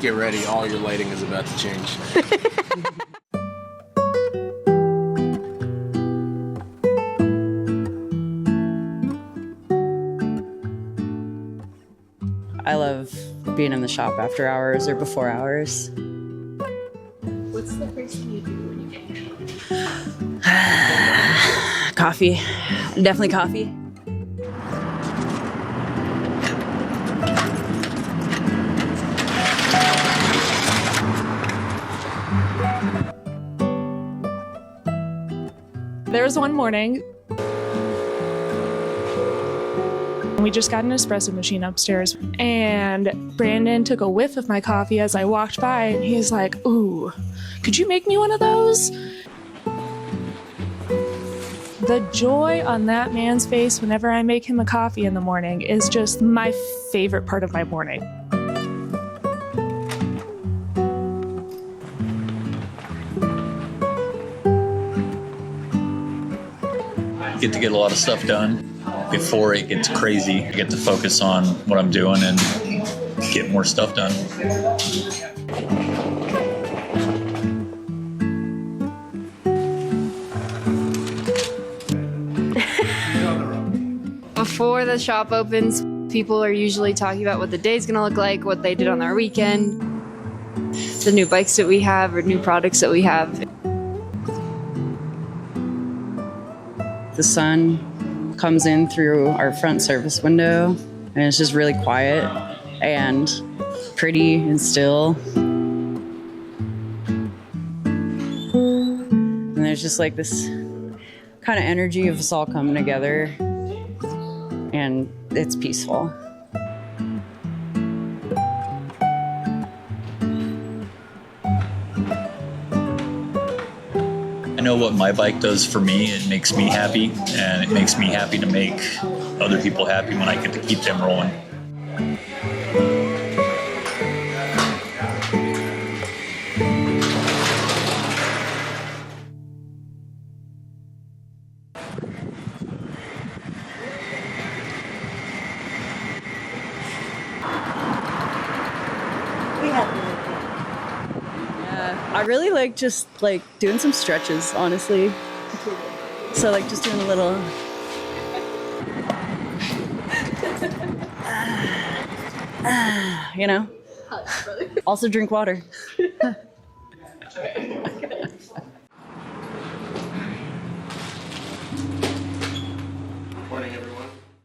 Get ready, all your lighting is about to change. I love being in the shop after hours or before hours. What's the first thing you do when you get here? Coffee. Definitely coffee. There was one morning, we just got an espresso machine upstairs, and Brandon took a whiff of my coffee as I walked by, and he's like, "Ooh, could you make me one of those?" The joy on that man's face whenever I make him a coffee in the morning is just my favorite part of my morning. Get to get a lot of stuff done before it gets crazy. I get to focus on what I'm doing and get more stuff done. Before the shop opens, people are usually talking about what the day's gonna look like, what they did on their weekend, the new bikes that we have or new products that we have. The sun comes in through our front service window, and it's just really quiet and pretty and still. And there's just like this kind of energy of us all coming together, and it's peaceful. I know what my bike does for me. It makes me happy, and it makes me happy to make other people happy when I get to keep them rolling. I really like just like doing some stretches, honestly. So like just doing a little. You know? Also drink water.